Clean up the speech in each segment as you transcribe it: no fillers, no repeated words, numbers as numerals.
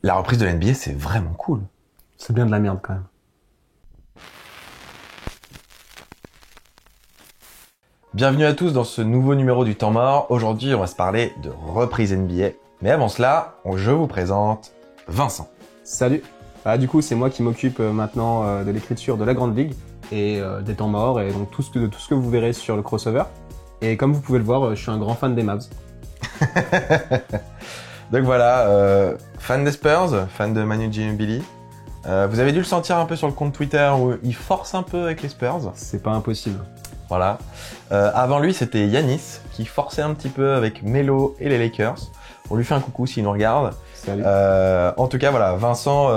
la reprise de l'NBA, c'est vraiment cool. C'est bien de la merde quand même. Bienvenue à tous dans ce nouveau numéro du Temps Mort. Aujourd'hui, on va se parler de reprise NBA. Mais avant cela, je vous présente Vincent. Salut. Du coup, c'est moi qui m'occupe maintenant de l'écriture de la Grande Ligue et des Temps Morts et donc tout ce que vous verrez sur le crossover. Et comme vous pouvez le voir, je suis un grand fan des Mavs. Donc voilà, fan des Spurs, fan de Manu Ginobili. Vous avez dû le sentir un peu sur le compte Twitter où il force un peu avec les Spurs. C'est pas impossible. Voilà. Avant lui, c'était Yanis qui forçait un petit peu avec Melo et les Lakers. On lui fait un coucou s'il nous regarde. Salut. En tout cas, voilà, Vincent,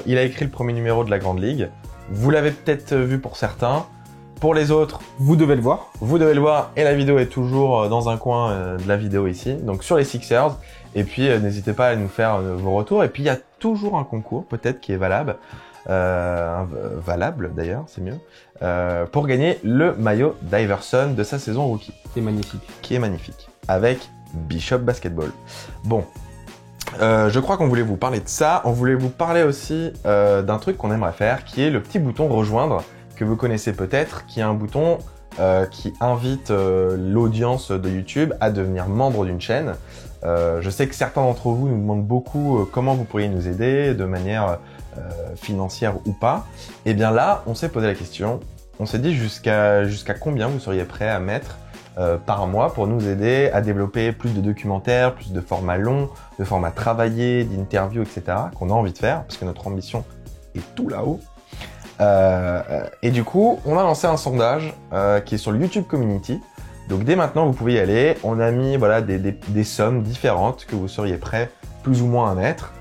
il a écrit le premier numéro de la Grande Ligue. Vous l'avez peut-être vu pour certains. Pour les autres, Vous devez le voir. vous devez le voir et la vidéo est toujours dans un coin de la vidéo ici. Donc sur les Sixers. Et puis n'hésitez pas à nous faire vos retours. Et puis il y a toujours un concours, peut-être qui est valable. Valable d'ailleurs, c'est mieux. Pour gagner le maillot d'Iverson de sa saison rookie. C'est magnifique. Qui est magnifique. Avec Bishop Basketball. Bon. Je crois qu'on voulait vous parler de ça. On voulait vous parler aussi d'un truc qu'on aimerait faire, qui est le petit bouton rejoindre, que vous connaissez peut-être, qui est un bouton qui invite l'audience de YouTube à devenir membre d'une chaîne. Je sais que certains d'entre vous nous demandent beaucoup comment vous pourriez nous aider de manière financière ou pas. Et bien là, on s'est posé la question. On s'est dit jusqu'à combien vous seriez prêt à mettre par mois pour nous aider à développer plus de documentaires, plus de formats longs, de formats travaillés, d'interviews, etc. qu'on a envie de faire, parce que notre ambition est tout là-haut. Et du coup, on a lancé un sondage qui est sur le YouTube Community. Donc dès maintenant, vous pouvez y aller. On a mis voilà, des sommes différentes que vous seriez prêts plus ou moins à mettre.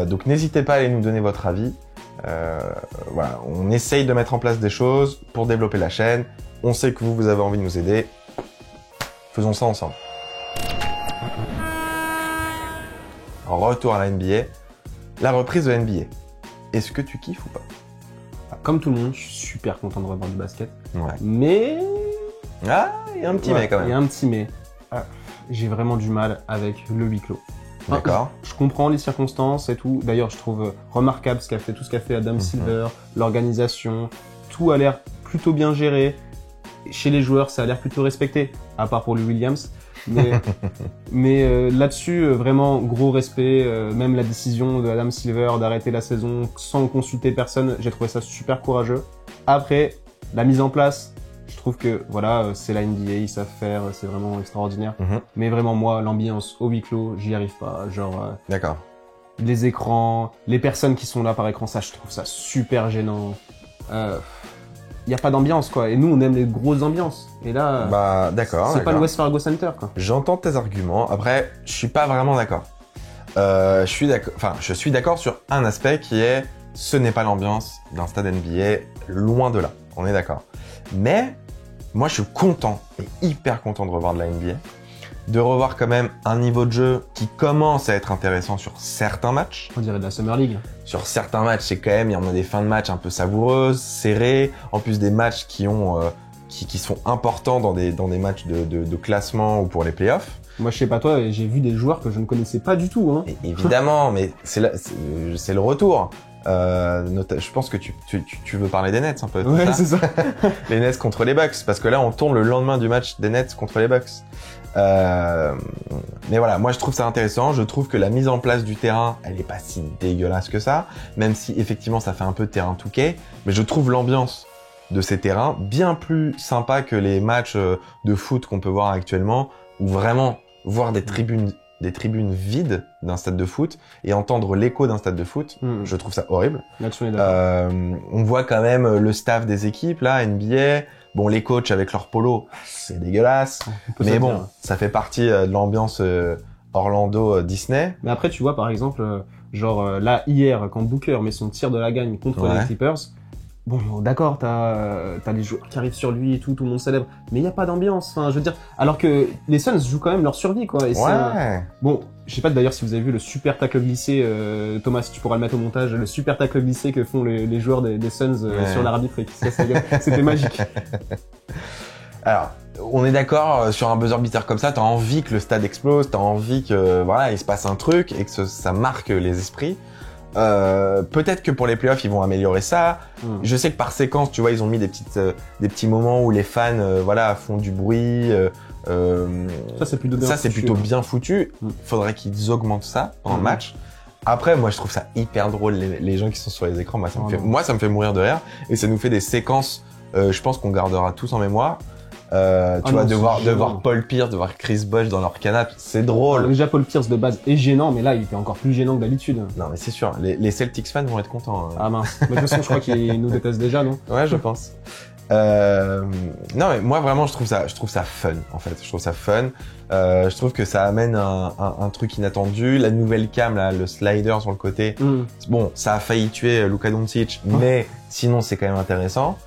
Donc n'hésitez pas à aller nous donner votre avis. Voilà, on essaye de mettre en place des choses pour développer la chaîne. On sait que vous avez envie de nous aider. Faisons ça ensemble. Retour à la NBA. La reprise de la NBA. Est-ce que tu kiffes ou pas? Comme tout le monde, je suis super content de revoir du basket. Ouais. Mais... Ah, il y a un petit mais quand Il y même. a un petit mais. J'ai vraiment du mal avec le huis clos. D'accord. Je comprends les circonstances et tout. D'ailleurs, je trouve remarquable tout ce qu'a fait Adam Silver, l'organisation. Tout a l'air plutôt bien géré. Chez les joueurs, ça a l'air plutôt respecté, à part pour le Williams. Mais là-dessus, vraiment gros respect. Même la décision de Adam Silver d'arrêter la saison sans consulter personne, j'ai trouvé ça super courageux. Après, la mise en place, je trouve que voilà, c'est la NBA, ils savent faire, c'est vraiment extraordinaire. Mais vraiment moi, l'ambiance au huis clos, j'y arrive pas. Genre D'accord. les écrans, les personnes qui sont là par écran, ça, je trouve ça super gênant. Y a pas d'ambiance quoi. Et nous, on aime les grosses ambiances. Et là, Bah d'accord. c'est pas le d'accord. West Fargo Center quoi. J'entends tes arguments. Après, je suis pas vraiment d'accord. Je suis d'accord sur un aspect qui est ce n'est pas l'ambiance d'un stade NBA, loin de là. On est d'accord. Mais moi, je suis content et hyper content de revoir de la NBA, de revoir quand même un niveau de jeu qui commence à être intéressant sur certains matchs. On dirait de la Summer League. Sur certains matchs, c'est quand même, il y en a des fins de match un peu savoureuses, serrées, en plus des matchs qui sont importants dans des matchs de classement ou pour les playoffs. Moi, je sais pas toi, j'ai vu des joueurs que je ne connaissais pas du tout. Hein. Et évidemment, mais c'est le retour. Je pense que tu veux parler des Nets un peu. Ouais, c'est ça. Les Nets contre les Bucks, parce que là, on tourne le lendemain du match des Nets contre les Bucks. Mais voilà, moi je trouve ça intéressant. Je trouve que la mise en place du terrain, elle est pas si dégueulasse que ça, même si effectivement ça fait un peu terrain touquet. Mais je trouve l'ambiance de ces terrains bien plus sympa que les matchs de foot qu'on peut voir actuellement, où vraiment voir des tribunes vides d'un stade de foot et entendre l'écho d'un stade de foot, je trouve ça horrible. Là-dessus, on est d'accord. On voit quand même le staff des équipes là, NBA. Bon, les coachs avec leur polo, c'est dégueulasse. Mais bon, ça fait partie de l'ambiance Orlando Disney. Mais après, tu vois, par exemple, là, hier, quand Booker met son tir de la gagne contre les Clippers, bon, d'accord, t'as les joueurs qui arrivent sur lui et tout le monde célèbre, mais il n'y a pas d'ambiance. Enfin, je veux dire, alors que les Suns jouent quand même leur survie, quoi. Et bon, je sais pas d'ailleurs si vous avez vu le super tacle glissé, Thomas, si tu pourras le mettre au montage, le super tacle glissé que font les joueurs des Suns sur l'arbitre et qui se cassent la gueule. C'était magique. Alors, on est d'accord sur un buzzer beater comme ça, t'as envie que le stade explose, t'as envie que voilà, il se passe un truc et que ça marque les esprits. Peut-être que pour les playoffs, ils vont améliorer ça. Je sais que par séquence, tu vois, ils ont mis des petits moments où les fans, voilà, font du bruit. Ça, c'est plutôt bien foutu. Faudrait qu'ils augmentent ça pendant le match. Après, moi, je trouve ça hyper drôle, les gens qui sont sur les écrans. Moi, ça me fait mourir de rire. Et ça nous fait des séquences, je pense qu'on gardera tous en mémoire. Tu vois, de voir Paul Pierce, de voir Chris Bosh dans leur canapé, c'est drôle. Alors, déjà, Paul Pierce de base est gênant, mais là, il était encore plus gênant que d'habitude. Non, mais c'est sûr, les Celtics fans vont être contents. Ah mince. Mais de toute façon, je crois qu'ils nous détestent déjà, non? Ouais, je pense. Non, mais moi, vraiment, je trouve ça fun, en fait. Je trouve ça fun. Je trouve que ça amène un truc inattendu. La nouvelle cam, là, le slider sur le côté. Bon, ça a failli tuer Luka Doncic, mais sinon, c'est quand même intéressant.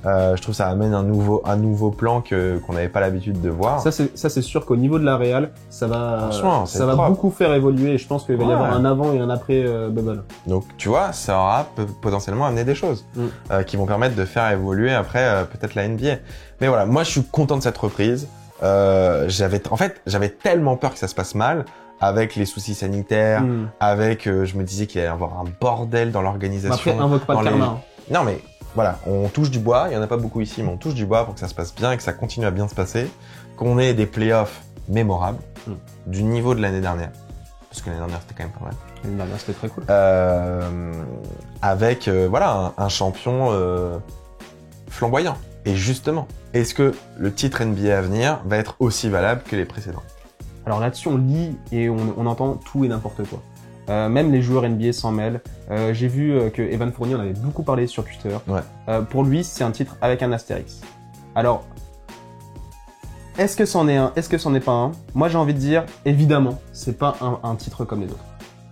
Je trouve que ça amène un nouveau plan qu'on n'avait pas l'habitude de voir. Ça c'est sûr qu'au niveau de la réal, ça va propre. beaucoup faire évoluer et je pense qu'il va y avoir un avant et un après Bubble. Donc tu vois, ça aura potentiellement amené des choses qui vont permettre de faire évoluer après peut-être la NBA. Mais voilà, moi je suis content de cette reprise. J'avais tellement peur que ça se passe mal avec les soucis sanitaires, avec je me disais qu'il allait y avoir un bordel dans l'organisation. Après, invoque pas le karma. Non mais voilà, on touche du bois, il y en a pas beaucoup ici, mais on touche du bois pour que ça se passe bien et que ça continue à bien se passer, qu'on ait des playoffs mémorables, du niveau de l'année dernière, parce que l'année dernière c'était quand même pas mal. L'année dernière c'était très cool. Avec voilà un champion flamboyant. Et justement, est-ce que le titre NBA à venir va être aussi valable que les précédents? Alors là-dessus on lit et on entend tout et n'importe quoi. Même les joueurs NBA s'en mêlent. J'ai vu que Evan Fournier en avait beaucoup parlé sur Twitter. Pour lui, c'est un titre avec un astérix. Alors, est-ce que c'en est un? Est-ce que c'en est pas un? Moi, j'ai envie de dire, évidemment, c'est pas un titre comme les autres.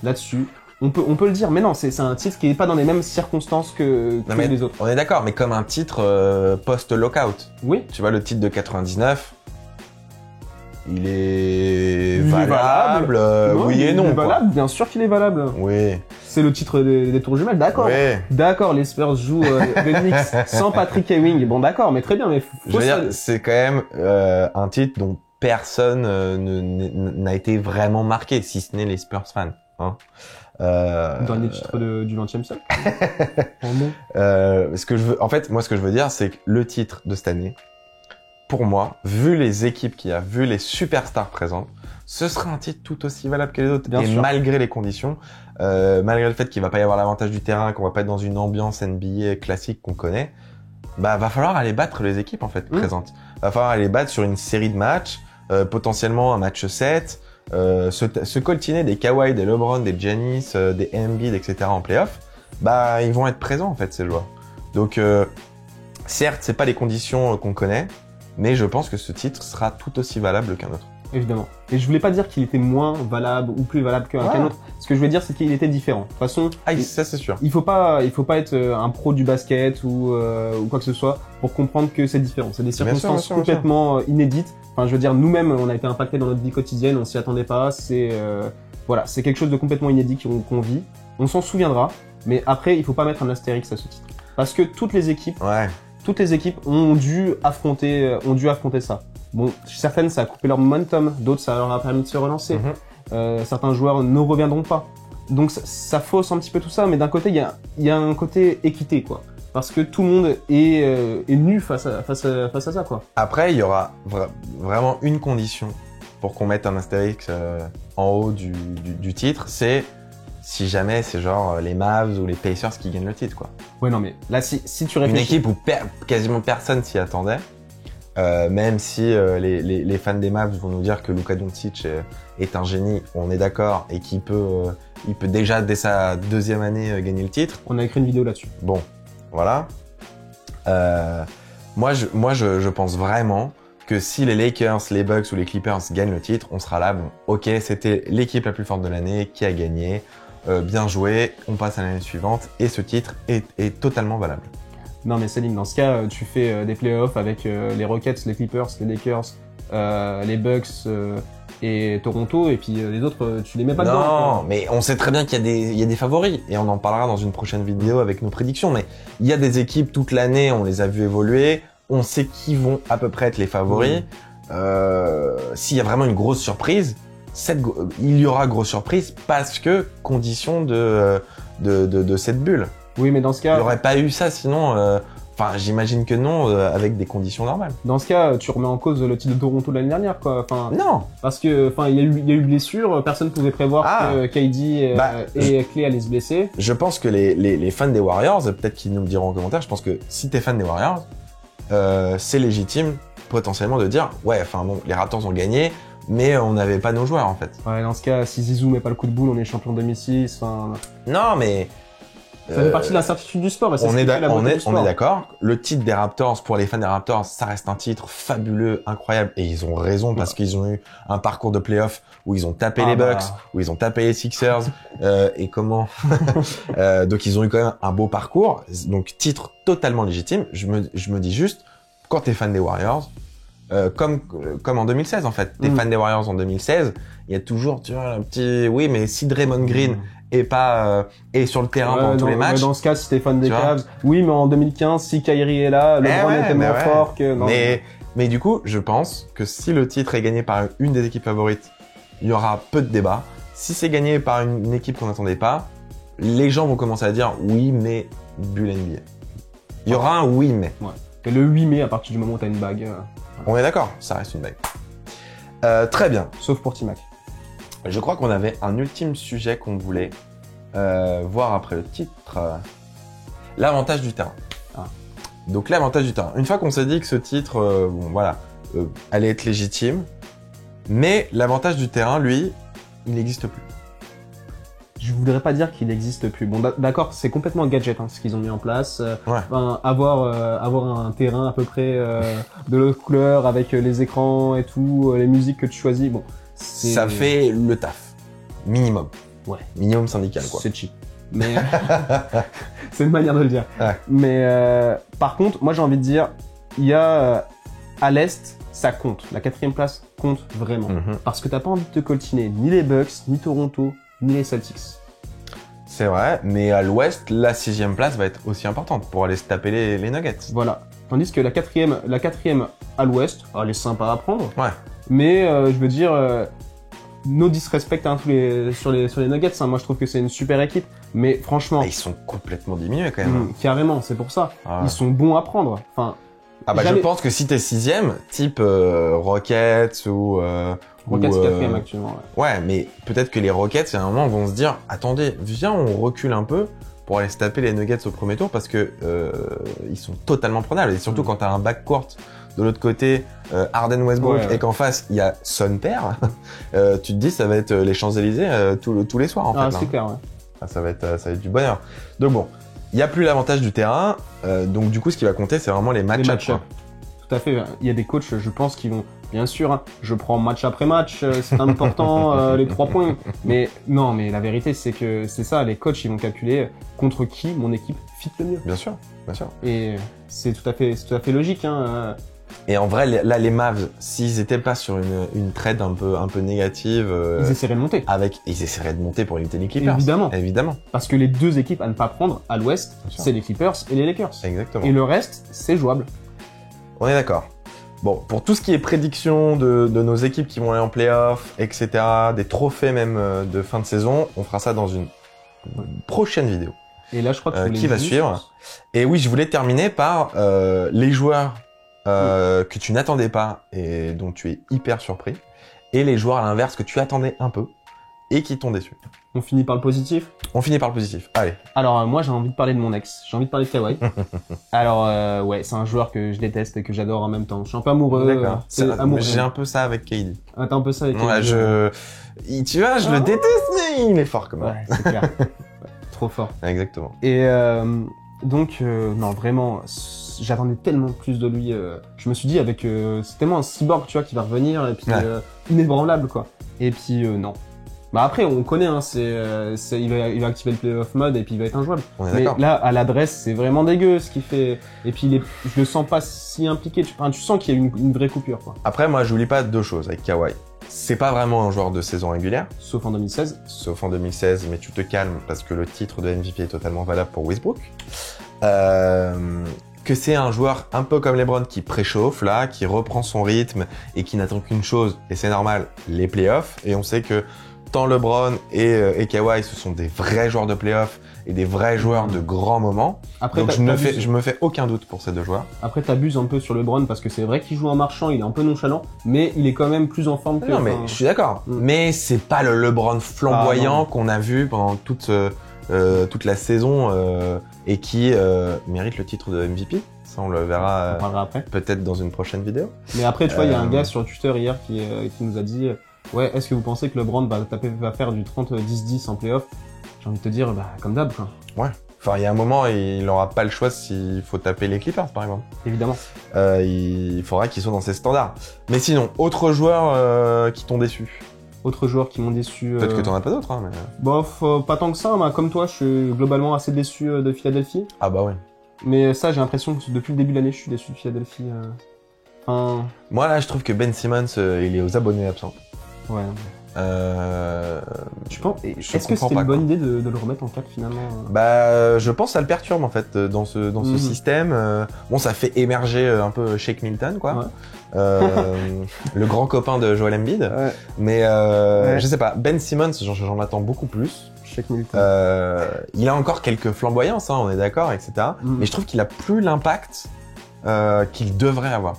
Là-dessus, on peut le dire, mais non, c'est un titre qui est pas dans les mêmes circonstances que les autres. On est d'accord, mais comme un titre post-lockout. Oui. Tu vois, le titre de 99. Il est valable, oui et non. Il est valable, bien sûr qu'il est valable. Oui. C'est le titre des tours jumelles, d'accord. Oui. D'accord, les Spurs jouent les Knicks sans Patrick Ewing. Bon, d'accord, mais très bien, mais je veux dire, c'est quand même un titre dont personne n'a été vraiment marqué, si ce n'est les Spurs fans. Hein. Dernier titre du 20e siècle. Ce que je veux dire, c'est que le titre de cette année, pour moi, vu les équipes qu'il y a, vu les superstars présentes, ce sera un titre tout aussi valable que les autres. Bien sûr. Malgré les conditions, malgré le fait qu'il va pas y avoir l'avantage du terrain, qu'on va pas être dans une ambiance NBA classique qu'on connaît, bah va falloir aller battre les équipes en fait présentes. Va falloir aller battre sur une série de matchs, potentiellement un match 7, se coltiner des Kawhi, des LeBron, des Giannis, des Embiid, etc. en playoff. Bah ils vont être présents en fait ces joueurs. Donc certes c'est pas les conditions qu'on connaît, mais je pense que ce titre sera tout aussi valable qu'un autre. Évidemment. Et je voulais pas dire qu'il était moins valable ou plus valable qu'un autre. Ce que je voulais dire, c'est qu'il était différent. De toute façon, ça c'est sûr. Il faut pas être un pro du basket ou quoi que ce soit pour comprendre que c'est différent. C'est des circonstances complètement inédites. Enfin, je veux dire, nous-mêmes, on a été impactés dans notre vie quotidienne, on s'y attendait pas. C'est c'est quelque chose de complètement inédit qu'on vit. On s'en souviendra, mais après, il faut pas mettre un astérix à ce titre, parce que toutes les équipes ont dû affronter ça. Bon, certaines, ça a coupé leur momentum, d'autres, ça leur a permis de se relancer. Certains joueurs ne reviendront pas. Donc, ça fausse un petit peu tout ça, mais d'un côté, il y a un côté équité, quoi. Parce que tout le monde est nu face à ça, quoi. Après, il y aura vraiment une condition pour qu'on mette un astérix en haut du titre, c'est si jamais c'est genre les Mavs ou les Pacers qui gagnent le titre, quoi. Ouais, non, mais là, si tu réfléchis... Une équipe où quasiment personne s'y attendait, même si les fans des Mavs vont nous dire que Luka Doncic est un génie, on est d'accord, et qu'il peut déjà, dès sa deuxième année, gagner le titre. On a écrit une vidéo là-dessus. Bon, voilà. Moi, je pense vraiment que si les Lakers, les Bucks ou les Clippers gagnent le titre, on sera là, bon, ok, c'était l'équipe la plus forte de l'année qui a gagné, bien joué, on passe à l'année suivante, et ce titre est totalement valable. Non mais Céline, dans ce cas, tu fais des playoffs avec les Rockets, les Clippers, les Lakers, les Bucks et Toronto, et puis les autres, tu les mets pas dedans. Non, mais on sait très bien qu'il y a des favoris, et on en parlera dans une prochaine vidéo avec nos prédictions, mais il y a des équipes toute l'année, on les a vues évoluer, on sait qui vont à peu près être les favoris. S'il y a vraiment une grosse surprise, il y aura grosse surprise parce que condition de cette bulle. Oui, mais dans ce cas... Il n'y aurait pas eu ça sinon... Enfin, j'imagine que non, avec des conditions normales. Dans ce cas, tu remets en cause le titre de Toronto de l'année dernière, quoi. Enfin, non. Parce que, enfin, il y a eu blessure, personne ne pouvait prévoir que KD et Clay allaient se blesser. Je pense que les fans des Warriors, peut-être qu'ils nous le diront en commentaire, je pense que si t'es fan des Warriors, c'est légitime potentiellement de dire, ouais, enfin bon, les Raptors ont gagné, mais on n'avait pas nos joueurs en fait. Ouais, dans ce cas, si Zizou met pas le coup de boule, on est champion 2006. Enfin... Non, mais ça fait partie de l'incertitude du sport. On est d'accord. Le titre des Raptors, pour les fans des Raptors, ça reste un titre fabuleux, incroyable. Et ils ont raison parce qu'ils ont eu un parcours de playoff où ils ont tapé les Bucks, où ils ont tapé les Sixers. Donc ils ont eu quand même un beau parcours. Donc titre totalement légitime. Je me dis juste, quand t'es fan des Warriors, comme en 2016 en fait. T'es fan des Warriors en 2016, il y a toujours, tu vois, un petit... Oui, mais si Draymond Green... et pas et sur le terrain pendant tous les matchs. Dans ce cas, si t'es fan des Cavs, oui, mais en 2015, si Kyrie est là, LeBron est tellement fort que... Non, mais du coup, je pense que si le titre est gagné par une des équipes favorites, il y aura peu de débat. Si c'est gagné par une équipe qu'on n'attendait pas, les gens vont commencer à dire oui, mais bulle NBA. Il y aura un oui, mais. Ouais. Et le 8 mai, à partir du moment où t'as une bague. On est d'accord, ça reste une bague. Très bien. Sauf pour T-Mac. Je crois qu'on avait un ultime sujet qu'on voulait voir après le titre. L'avantage du terrain. Donc l'avantage du terrain. Une fois qu'on s'est dit que ce titre, allait être légitime, mais l'avantage du terrain, lui, il n'existe plus. Je voudrais pas dire qu'il n'existe plus. Bon, d'accord, c'est complètement gadget ce qu'ils ont mis en place. Avoir un terrain à peu près de l'autre couleur avec les écrans et tout, les musiques que tu choisis. Bon. Ça fait le taf. Minimum. Ouais. Minimum syndical, quoi. C'est cheap. Mais c'est une manière de le dire. Ouais. Mais par contre, moi j'ai envie de dire, il y a à l'Est, ça compte. La 4e place compte vraiment. Parce que t'as pas envie de te coltiner ni les Bucks, ni Toronto, ni les Celtics. C'est vrai, mais à l'Ouest, la 6e place va être aussi importante pour aller se taper les Nuggets. Voilà. Tandis que la quatrième à l'Ouest, elle est sympa à prendre. Ouais. Mais je veux dire, no disrespect sur les Nuggets. Moi, je trouve que c'est une super équipe. Mais franchement, ils sont complètement diminués quand même. Carrément, c'est pour ça. Ils sont bons à prendre. Enfin. Je pense que si t'es 6e, type Rockets ou Rockets 4e actuellement. Ouais, mais peut-être que les Rockets, à un moment, vont se dire, attendez, viens, on recule un peu pour aller se taper les Nuggets au premier tour parce que ils sont totalement prenables. Et surtout quand t'as un backcourt de l'autre côté, Harden Westbrook, et qu'en face il y a Son Père, tu te dis ça va être les Champs-Élysées tous les soirs en fait. C'est clair, ouais. Ça va être du bonheur. Donc bon, il n'y a plus l'avantage du terrain, donc du coup ce qui va compter c'est vraiment les match-up. Tout à fait. Il y a des coachs, je pense, qui vont, bien sûr, je prends match après match, c'est important les 3 points. Mais non, mais la vérité c'est que c'est ça, les coachs ils vont calculer contre qui mon équipe fit le mieux. Bien sûr, bien sûr. Et c'est tout à fait logique. Et en vrai, là, les Mavs, s'ils étaient pas sur une trade un peu négative, ils essaieraient de monter. Ils essaieraient de monter pour éviter les Clippers. Évidemment. Parce que les 2 équipes à ne pas prendre à l'Ouest, c'est les Clippers et les Lakers. Exactement. Et le reste, c'est jouable. On est d'accord. Bon, pour tout ce qui est prédiction de nos équipes qui vont aller en playoff, etc., des trophées même de fin de saison, on fera ça dans une prochaine vidéo. Et là, je crois que qui va suivre. Et oui, je voulais terminer par les joueurs que tu n'attendais pas et dont tu es hyper surpris, et les joueurs à l'inverse que tu attendais un peu et qui t'ont déçu. On finit par le positif. On finit par le positif. Allez. Alors moi j'ai envie de parler de mon ex. J'ai envie de parler de Kawhi. Alors ouais, c'est un joueur que je déteste et que j'adore en même temps. Je suis un peu amoureux. D'accord. J'ai un peu ça avec KD. Ah, t'as un peu ça avec KD. Ouais, tu vois, je le déteste, mais il est fort quand même. Ouais, c'est clair. Trop fort. Exactement. Et donc non vraiment, j'attendais tellement plus de lui. Je me suis dit avec c'est tellement un cyborg, tu vois, qui va revenir et puis inébranlable quoi. Et puis non. Bah après on connaît il va activer le playoff mode et puis il va être injouable. Mais là à l'adresse c'est vraiment dégueu ce qu'il fait. Et puis je le sens pas si impliqué. Tu sens qu'il y a une vraie coupure quoi. Après moi j'oublie pas 2 choses avec Kawhi. C'est pas vraiment un joueur de saison régulière. Sauf en 2016. Sauf en 2016, mais tu te calmes parce que le titre de MVP est totalement valable pour Westbrook. que c'est un joueur un peu comme LeBron qui préchauffe là, qui reprend son rythme et qui n'attend qu'une chose, et c'est normal, les playoffs. Et on sait que tant LeBron et Kawhi, ce sont des vrais joueurs de playoffs et des vrais joueurs de grands moments. Après, donc je me fais aucun doute pour ces deux joueurs. Après, t'abuses un peu sur LeBron parce que c'est vrai qu'il joue en marchant, il est un peu nonchalant, mais il est quand même plus en forme que... Non, mais je suis d'accord. Mais c'est pas le LeBron flamboyant qu'on a vu pendant toute la saison et qui mérite le titre de MVP. Ça, on le verra après. Peut-être dans une prochaine vidéo. Mais après, tu vois, il y a un gars sur Twitter hier qui nous a dit ouais, est-ce que vous pensez que LeBron va faire du 30-10-10 en playoff? J'ai envie de te dire, comme d'hab, quoi. Ouais. Enfin, il y a un moment, il n'aura pas le choix s'il faut taper les Clippers, par exemple. Évidemment. Il faudra qu'ils soient dans ses standards. Mais sinon, autres joueurs qui t'ont déçu? Autres joueurs qui m'ont déçu... Peut-être que t'en as pas d'autres, hein, mais... Bof, pas tant que ça, mais comme toi, je suis globalement assez déçu de Philadelphie. Ah bah ouais. Mais ça, j'ai l'impression que depuis le début de l'année, je suis déçu de Philadelphie. Moi, là, je trouve que Ben Simmons, il est aux abonnés absents. Ouais. Est-ce que c'était une bonne idée de le remettre en 4 finalement? Je pense que ça le perturbe en fait dans ce système. Bon, ça fait émerger un peu Shake Milton, quoi. Ouais. Le grand copain de Joel Embiid. Ouais. Mais je sais pas, Ben Simmons, j'en attends beaucoup plus. Shake Milton. Il a encore quelques flamboyances, hein, on est d'accord, etc. Mais je trouve qu'il a plus l'impact qu'il devrait avoir.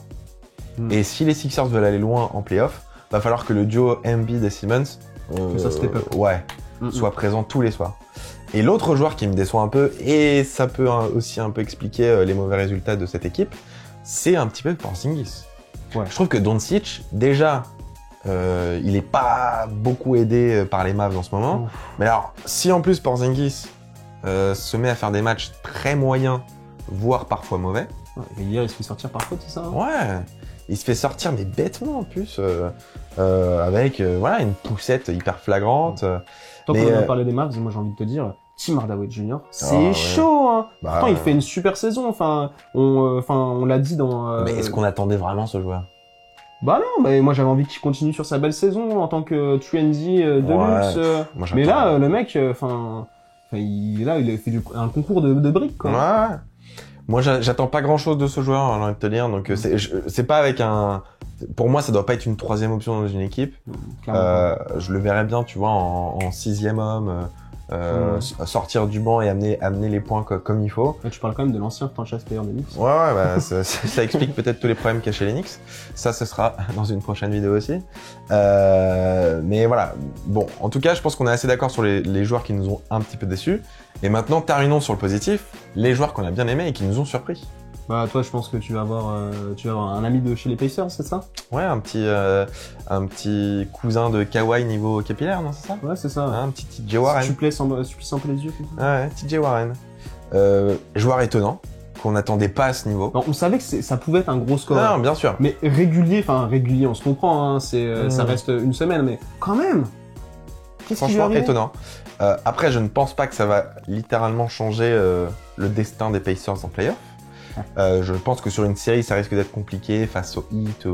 Et si les Sixers veulent aller loin en playoff, va falloir que le duo Embiid et Simmons soit présent tous les soirs. Et l'autre joueur qui me déçoit un peu, et ça peut aussi un peu expliquer les mauvais résultats de cette équipe, c'est un petit peu Porzingis. Ouais. Je trouve que Doncic, déjà, il est pas beaucoup aidé par les Mavs en ce moment. Mais alors, si en plus Porzingis se met à faire des matchs très moyens, voire parfois mauvais... Ouais, hier, il se fait sortir par faute, c'est ça? Ouais. Il se fait sortir mais bêtement en plus, avec une poussette hyper flagrante. Tant qu'on a parlé des Mavs, moi j'ai envie de te dire, Tim Hardaway Jr., c'est chaud, hein. Pourtant il fait une super saison. Enfin, on l'a dit dans. Mais est-ce qu'on attendait vraiment ce joueur? Bah non, mais moi j'avais envie qu'il continue sur sa belle saison en tant que trendy de luxe. Mais là, le mec, il a fait un concours de briques, quoi. Ouais. Moi, j'attends pas grand-chose de ce joueur, j'ai envie de te dire. Donc, c'est pas avec un... Pour moi, ça doit pas être une troisième option dans une équipe. Je le verrais bien, tu vois, en sixième homme, sortir du banc et amener les points comme il faut. Mais tu parles quand même de l'ancien franchise player des Knicks. Ouais, ça explique peut-être tous les problèmes qu'il y a chez les Knicks. Ça, ce sera dans une prochaine vidéo aussi. Mais voilà. Bon, en tout cas, je pense qu'on est assez d'accord sur les joueurs qui nous ont un petit peu déçus. Et maintenant, terminons sur le positif. Les joueurs qu'on a bien aimés et qui nous ont surpris. Bah, toi, je pense que tu vas avoir un ami de chez les Pacers, c'est ça? Ouais, un petit cousin de Kawhi niveau capillaire, non, c'est ça? Ouais, c'est ça. Un petit TJ Warren. Tu plais sans les yeux, comme ça. Ouais, TJ Warren. Joueur étonnant, qu'on n'attendait pas à ce niveau. Non, on savait que ça pouvait être un gros score. Non, bien sûr. Mais régulier, on se comprend, hein, ça reste une semaine, mais quand même. Qu'est-ce qui lui arrive? Étonnant. Après, je ne pense pas que ça va littéralement changer le destin des Pacers en playoff. Je pense que sur une série, ça risque d'être compliqué face aux Heat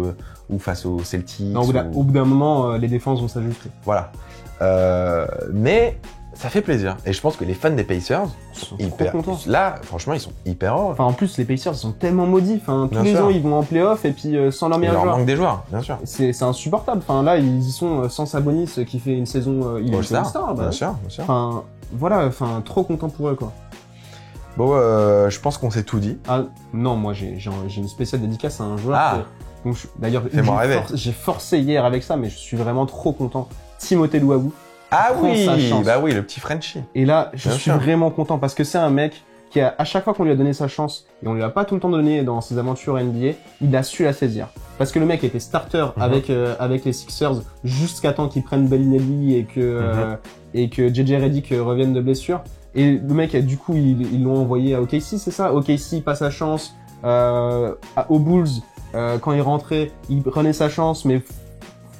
ou face aux Celtics. Non, au bout d'un moment, les défenses vont s'ajuster. Voilà. Mais ça fait plaisir. Et je pense que les fans des Pacers sont hyper contents. Là, franchement, ils sont hyper heureux. Enfin, en plus, les Pacers ils sont tellement maudits. Enfin, tous les ans, ils vont en playoff et puis sans leur meilleur joueur. Il leur manque des joueurs, bien sûr. C'est insupportable. Enfin, là, ils y sont sans Sabonis qui fait une saison. Il est All-Star. Bien sûr. Enfin, voilà. Enfin, trop content pour eux, quoi. Bon, je pense qu'on s'est tout dit. Ah non, moi j'ai une spéciale dédicace à un joueur. D'ailleurs, j'ai forcé hier avec ça, mais je suis vraiment trop content. Timothée Luwawu. Ah oui, bah oui, le petit Frenchie. Et là, je suis vraiment content parce que c'est un mec qui à chaque fois qu'on lui a donné sa chance, et on lui a pas tout le temps donné dans ses aventures NBA, il a su la saisir. Parce que le mec était starter avec les Sixers jusqu'à temps qu'ils prennent Bellinelli et que JJ Redick revienne de blessure. Et le mec, du coup, ils l'ont envoyé à OKC, c'est ça? OKC passe sa chance aux Bulls. Quand il rentrait, il prenait sa chance, mais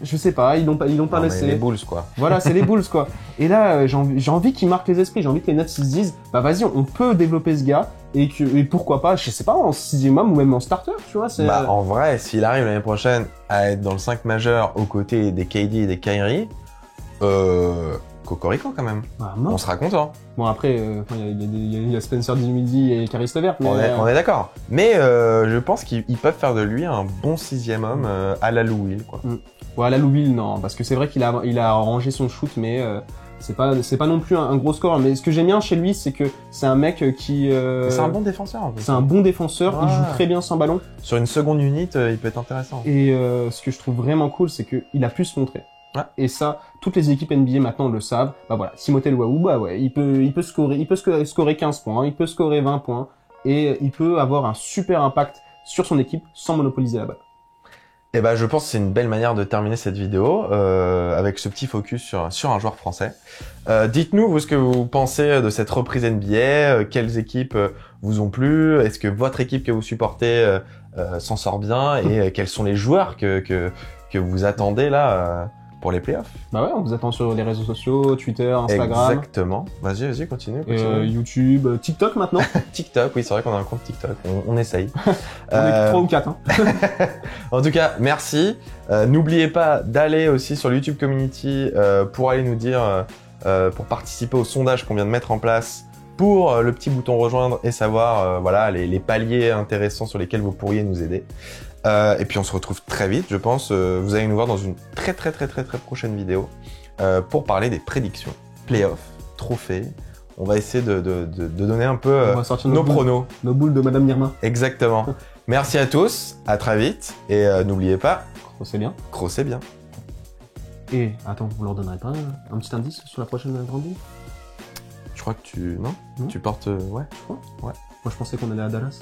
je sais pas, ils l'ont pas laissé. C'est les Bulls, quoi. Voilà, c'est les Bulls, quoi. Et là, j'ai envie qu'ils marquent les esprits. J'ai envie que les Nets se disent, bah vas-y, on peut développer ce gars et pourquoi pas, je sais pas, en sixième homme ou même en starter, tu vois. En vrai, s'il arrive l'année prochaine à être dans le 5 majeur aux côtés des KD et des Kyrie, Cocorico quand même. Bah, On mort. sera content. Bon, après, il y a Spencer Dinwiddie et Caris Levert. Mais, On est d'accord. Mais je pense qu'ils peuvent faire de lui un bon sixième homme à la Lou Will, quoi. Voilà, Lou Will, non. Parce que c'est vrai qu'il a rangé son shoot, mais c'est pas non plus un gros score. Mais ce que j'aime bien chez lui, c'est que c'est un mec qui... C'est un bon défenseur, en fait. C'est un bon défenseur, il joue très bien sans ballon. Sur une seconde unit, il peut être intéressant. Et ce que je trouve vraiment cool, c'est qu'il a pu se montrer. Ouais. Et ça, toutes les équipes NBA maintenant le savent. Bah voilà, Timothée Luwawu, bah ouais, il peut scorer 15 points, il peut scorer 20 points, et il peut avoir un super impact sur son équipe sans monopoliser la balle. Et ben, je pense que c'est une belle manière de terminer cette vidéo avec ce petit focus sur un joueur français. Dites-nous vous ce que vous pensez de cette reprise NBA, quelles équipes vous ont plu, est-ce que votre équipe que vous supportez s'en sort bien et quels sont les joueurs que vous attendez là pour les playoffs. Bah ouais, on vous attend sur les réseaux sociaux, Twitter, Instagram. Exactement. Vas-y, continue. YouTube, TikTok maintenant. TikTok, oui, c'est vrai qu'on a un compte TikTok. On essaye. On est 3 ou 4. Hein. En tout cas, merci. N'oubliez pas d'aller aussi sur le YouTube Community pour aller nous dire, pour participer au sondage qu'on vient de mettre en place pour le petit bouton rejoindre et savoir voilà les paliers intéressants sur lesquels vous pourriez nous aider. Et puis on se retrouve très vite, je pense. Vous allez nous voir dans une très prochaine vidéo pour parler des prédictions, playoffs, trophées. On va essayer de donner un peu nos pronos. Nos boules de Madame Nirma. Exactement. Merci à tous, à très vite. Et n'oubliez pas, crossez bien. Crossez bien. Et attends, vous leur donnerez pas un petit indice sur la prochaine grande ligue? Je crois que tu... Non, tu portes... Ouais. Je crois. Ouais. Moi je pensais qu'on allait à Dallas.